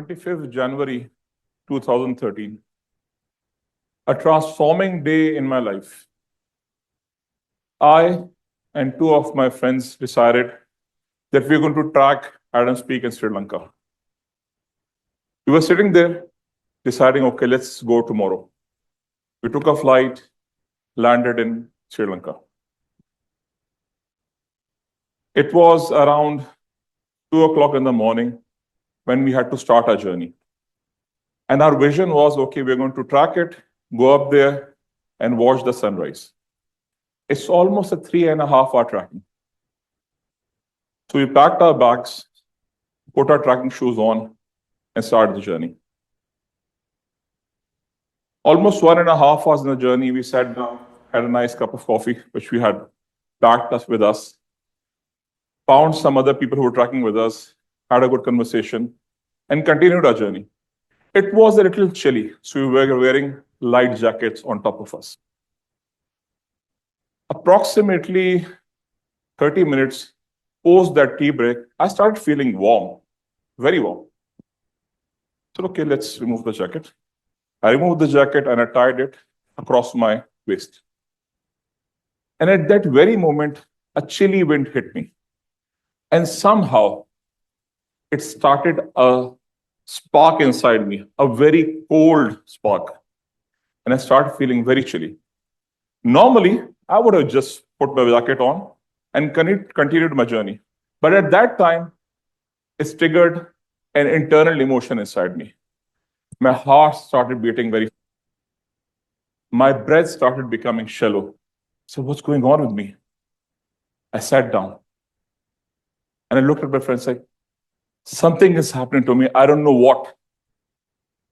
25th January 2013, a transforming day in my life. I and two of my friends decided that we're going to track Adam's Peak in Sri Lanka. We were sitting there deciding, okay, let's go tomorrow. We took a flight, landed in Sri Lanka. It was around 2 o'clock in the morning when we had to start our journey. And our vision was, okay, we're going to track it, go up there and watch the sunrise. It's almost a 3.5-hour tracking. So we packed our bags, put our tracking shoes on, and started the journey. Almost 1.5 hours in the journey, we sat down, had a nice cup of coffee, which we had packed us with us, found some other people who were tracking with us, had a good conversation, and continued our journey. It was a little chilly, so we were wearing light jackets on top of us. Approximately 30 minutes post that tea break, I started feeling warm, very warm. So, okay, let's remove the jacket. I removed the jacket and I tied it across my waist. And at that very moment, a chilly wind hit me. And somehow, it started a spark inside me, a very cold spark. And I started feeling very chilly. Normally, I would have just put my jacket on and continued my journey. But at that time, it triggered an internal emotion inside me. My heart started beating very fast. My breath started becoming shallow. So what's going on with me? I sat down and I looked at my friends like, something is happening to me. I don't know what. I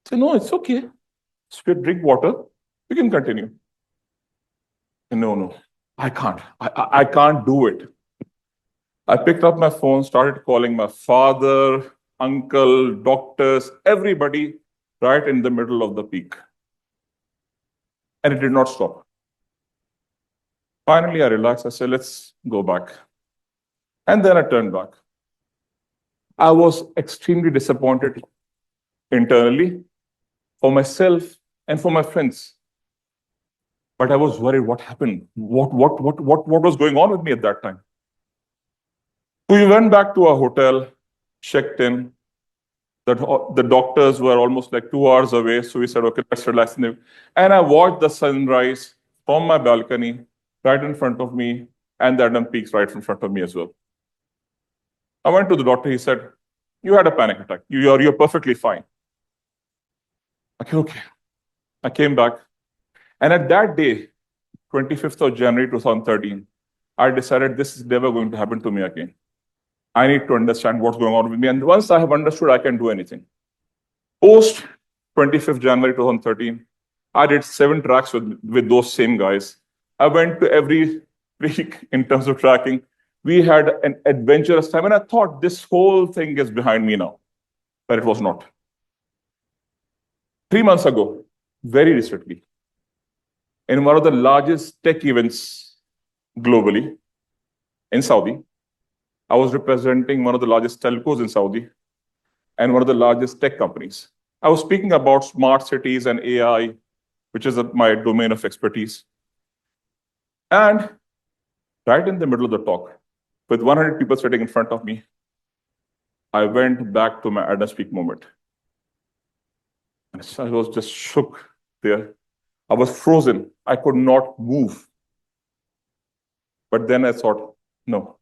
said, no, it's okay. Just drink water. We can continue. No, I can't. I can't do it. I picked up my phone, started calling my father, uncle, doctors, everybody right in the middle of the peak. And it did not stop. Finally, I relaxed. I said, let's go back. And then I turned back. I was extremely disappointed internally for myself and for my friends. But I was worried what happened. What was going on with me at that time? We went back to our hotel, checked in. The doctors were almost like 2 hours away. So we said, okay, let's relax. And I watched the sunrise from my balcony right in front of me and the Adam Peaks right in front of me as well. I went to the doctor. He said, you had a panic attack. You're perfectly fine. Okay. I came back. And at that day, 25th of January 2013, I decided this is never going to happen to me again. I need to understand what's going on with me. And once I have understood, I can do anything. Post 25th January 2013, I did 7 tracks with those same guys. I went to every week in terms of tracking. We had an adventurous time. And I thought this whole thing is behind me now. But it was not. 3 months ago, very recently, in one of the largest tech events globally in Saudi, I was representing one of the largest telcos in Saudi and one of the largest tech companies. I was speaking about smart cities and AI, which is my domain of expertise. And right in the middle of the talk, with 100 people sitting in front of me, I went back to my Adam's Peak moment. And I was just shook there. I was frozen. I could not move. But then I thought, no,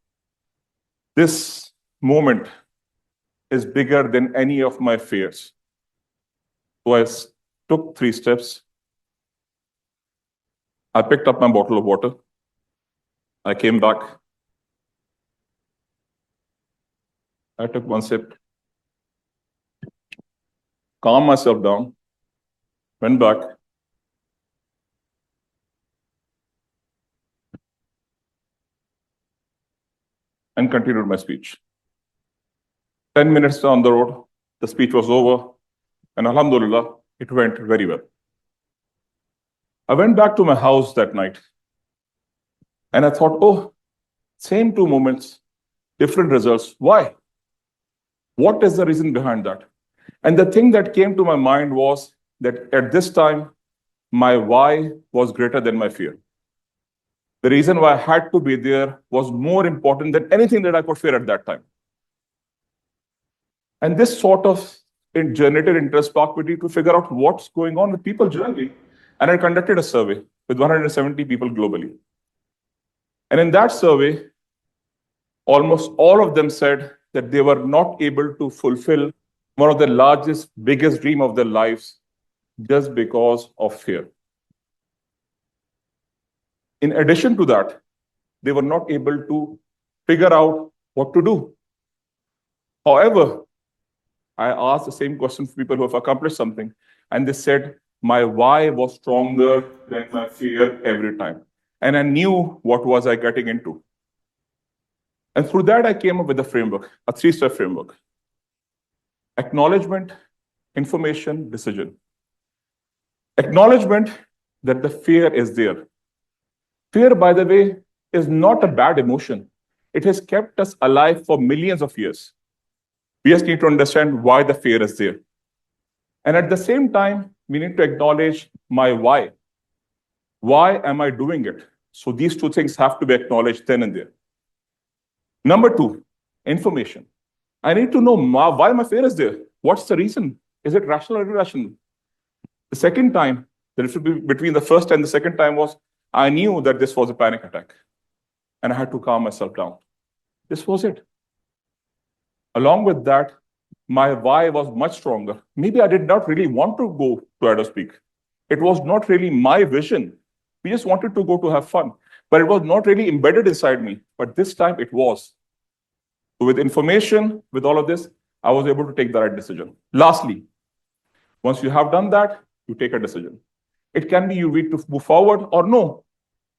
this moment is bigger than any of my fears. So I took 3 steps. I picked up my bottle of water. I came back. I took 1 sip, calmed myself down, went back. And continued my speech. 10 minutes down the road, the speech was over, and alhamdulillah, it went very well. I went back to my house that night, and I thought, oh, same 2 moments, different results. Why? What is the reason behind that? And the thing that came to my mind was that at this time, my why was greater than my fear. The reason why I had to be there was more important than anything that I could fear at that time. And this sort of generated interest sparked me to figure out what's going on with people generally. And I conducted a survey with 170 people globally. And in that survey, almost all of them said that they were not able to fulfill one of the largest, biggest dream of their lives just because of fear. In addition to that, they were not able to figure out what to do. However, I asked the same question for people who have accomplished something, and they said, my why was stronger than my fear every time. And I knew what was I getting into. And through that, I came up with a framework, a 3-step framework. Acknowledgement, information, decision. Acknowledgement that the fear is there. Fear, by the way, is not a bad emotion. It has kept us alive for millions of years. We just need to understand why the fear is there. And at the same time, we need to acknowledge my why. Why am I doing it? So these two things have to be acknowledged then and there. Number 2, information. I need to know why my fear is there. What's the reason? Is it rational or irrational? The second time, the difference between the first and the second time was, I knew that this was a panic attack. And I had to calm myself down. This was it. Along with that, my why was much stronger. Maybe I did not really want to go to Adospeak. It was not really my vision. We just wanted to go to have fun. But it was not really embedded inside me. But this time it was. So with information, with all of this, I was able to take the right decision. Lastly, once you have done that, you take a decision. It can be you need to move forward or no,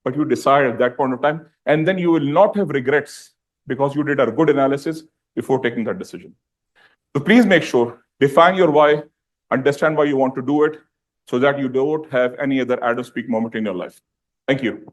but you decide at that point of time, and then you will not have regrets because you did a good analysis before taking that decision. So please make sure, define your why, understand why you want to do it, so that you don't have any other Adospeak moment in your life. Thank you.